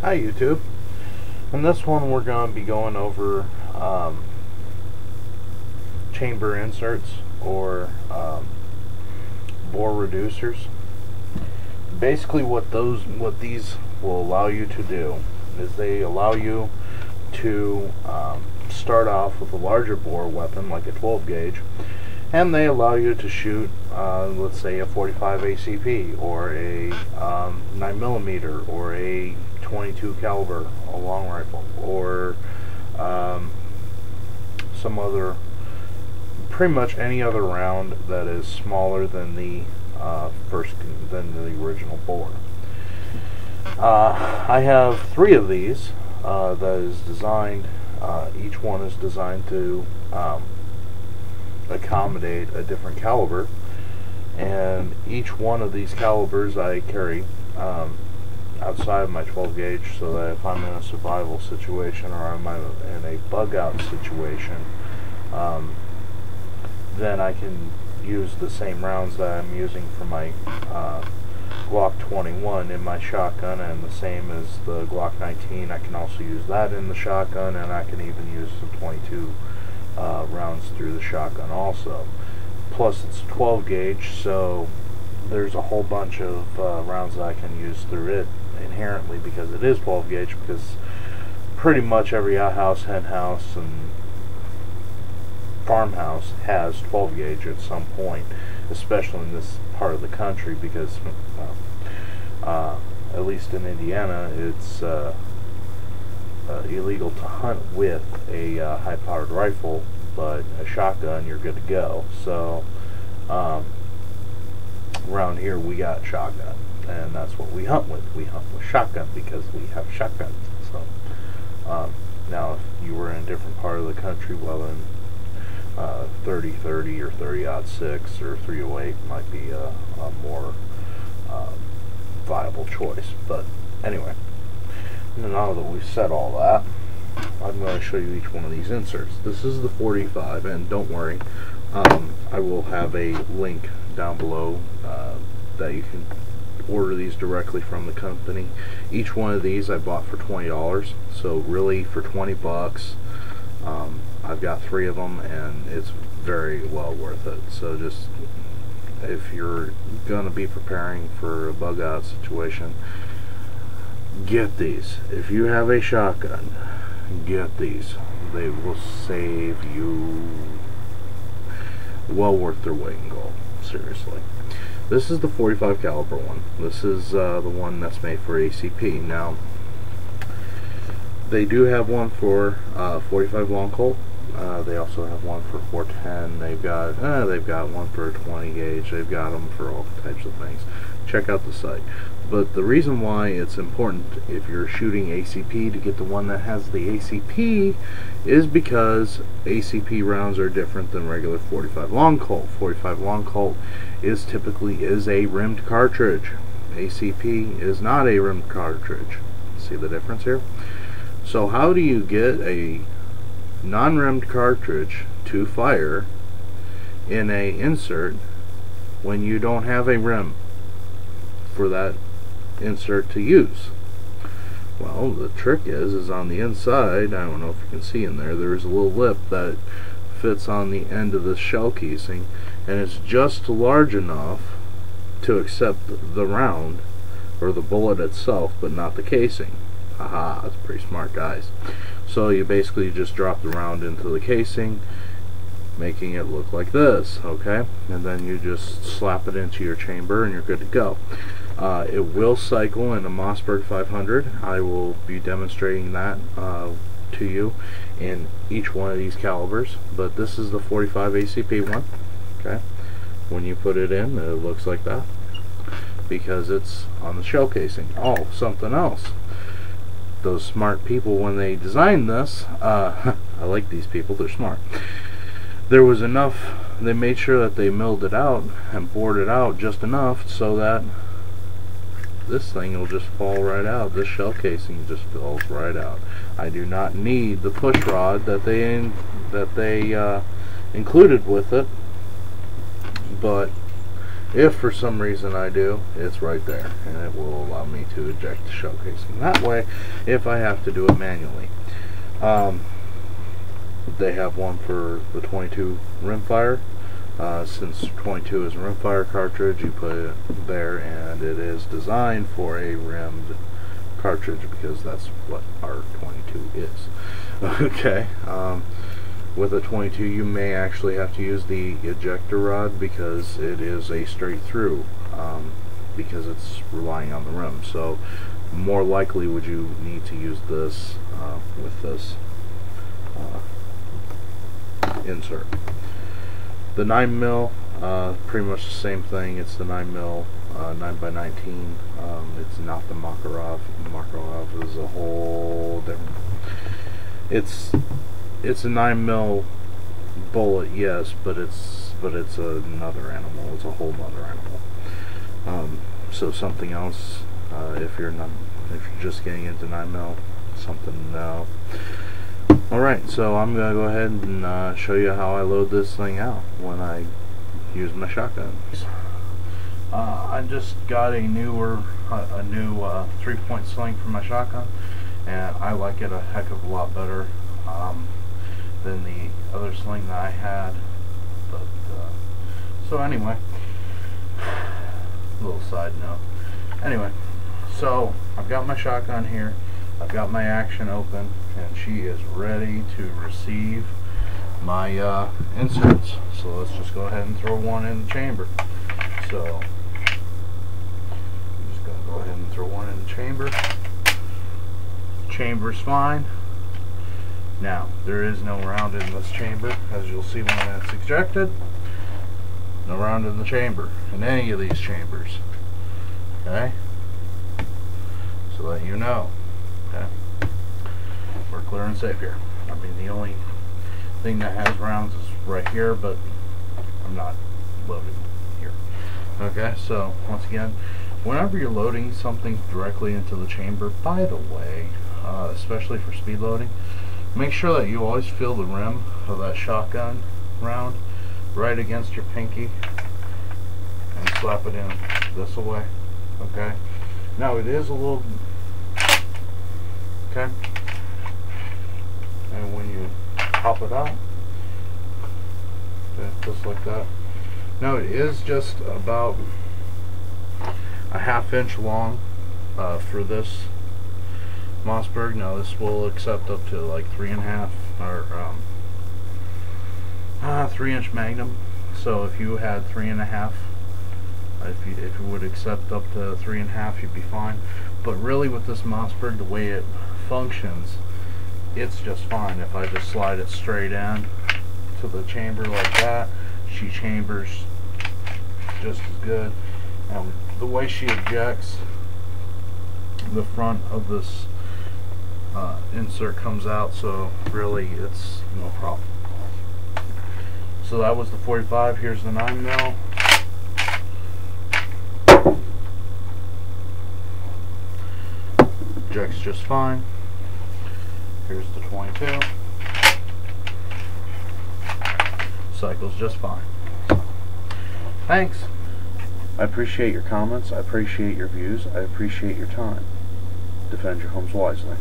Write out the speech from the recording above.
Hi YouTube. In this one we're going to be going over chamber inserts or bore reducers. Basically what these will allow you to do is they allow you to start off with a larger bore weapon like a 12 gauge, and they allow you to shoot let's say a 45 ACP or a 9mm or a 22 caliber, a long rifle, or some other, pretty much any other round that is smaller than the original bore. I have 3 of these that is designed. Each one is designed to accommodate a different caliber, and each one of these calibers I carry outside of my 12 gauge, so that if I'm in a survival situation or I'm in a bug out situation, then I can use the same rounds that I'm using for my Glock 21 in my shotgun, and the same as the Glock 19. I can also use that in the shotgun, and I can even use the 22 rounds through the shotgun also. Plus it's 12 gauge, so there's a whole bunch of rounds that I can use through it inherently, because it is 12 gauge, because pretty much every outhouse, hen house, and farmhouse has 12 gauge at some point, especially in this part of the country, because at least in Indiana it's illegal to hunt with a high-powered rifle, but a shotgun you're good to go. So around here we got shotgun, and that's what we hunt with. We hunt with shotgun because we have shotguns. So now if you were in a different part of the country, well then 30-30 or 30-06 or 308 might be a more viable choice. But anyway, now that we've said all that, I'm going to show you each one of these inserts. This is the 45, and don't worry, I will have a link down below that you can order these directly from the company. Each one of these I bought for $20, so really for 20 bucks, I've got 3 of them, and it's very well worth it. So just, if you're going to be preparing for a bug out situation, get these. If you have a shotgun, get these. They will save you well worth their weight in gold. Seriously. This is the 45 caliber one. This is the one that's made for ACP. Now, they do have one for 45 long Colt. They also have one for 410. They've got one for 20 gauge. They've got them for all types of things. Check out the site. But the reason why it's important if you're shooting ACP to get the one that has the ACP is because ACP rounds are different than regular 45 long Colt. 45 long Colt is typically a rimmed cartridge. ACP is not a rimmed cartridge. See the difference here? So how do you get a non-rimmed cartridge to fire in a insert when you don't have a rim for that insert to use? Well, the trick is on the inside. I don't know if you can see in there, there's a little lip that fits on the end of the shell casing, and it's just large enough to accept the round or the bullet itself, but not the casing. Haha, that's pretty smart, guys. So you basically just drop the round into the casing, making it look like this, okay? And then you just slap it into your chamber and you're good to go. It will cycle in a Mossberg 500. I will be demonstrating that to you in each one of these calibers, but this is the 45 ACP one, okay? When you put it in, it looks like that because it's on the shell casing. Oh, something else. Those smart people, when they designed this, I like these people, they're smart. There was enough, they made sure that they milled it out and bored it out just enough so that this thing will just fall right out. This shell casing just falls right out. I do not need the push rod that they included with it, but If for some reason I do, it's right there, and it will allow me to eject the shell casing. That way, if I have to do it manually. They have one for the 22 rimfire. Since 22 is a rimfire cartridge, you put it there, and it is designed for a rimmed cartridge because that's what our 22 is. Okay. With a 22, you may actually have to use the ejector rod because it is a straight through, because it's relying on the rim. So more likely would you need to use this with this insert. The 9mm, pretty much the same thing. It's the 9mm 9x19. It's not the Makarov. Makarov is a whole different. It's a 9mm bullet, yes, but it's another animal. It's a whole other animal. So something else. If you're just getting into 9mm, something no. Alright, so I'm going to go ahead and show you how I load this thing out when I use my shotgun. I just got a new 3-point sling for my shotgun, and I like it a heck of a lot better than the other sling that I had. But so anyway, a little side note. Anyway, so I've got my shotgun here. I've got my action open, and she is ready to receive my inserts. So let's just go ahead and throw one in the chamber. So I'm just going to go ahead and throw one in the chamber. Chamber's fine. Now, there is no round in this chamber, as you'll see when it's ejected. No round in the chamber, in any of these chambers. Okay? So that you know. Okay, we're clear and safe here. I mean, the only thing that has rounds is right here, but I'm not loading here. Okay, so once again, whenever you're loading something directly into the chamber, by the way, especially for speed loading, make sure that you always feel the rim of that shotgun round right against your pinky and slap it in this way. Okay, now it is a little. Okay, and when you pop it out, okay, just like that. Now it is just about a ½ inch long for this Mossberg. Now this will accept up to like 3.5 or 3-inch Magnum. So if you had 3.5, if you would accept up to 3.5, you'd be fine. But really, with this Mossberg, the way it functions, it's just fine. If I just slide it straight in to the chamber like that, she chambers just as good. And the way she ejects, the front of this insert comes out, so really it's no problem. So that was the 45. Here's the 9mm. Ejects just fine. Here's the 22. Cycles just fine. Thanks. I appreciate your comments. I appreciate your views. I appreciate your time. Defend your homes wisely.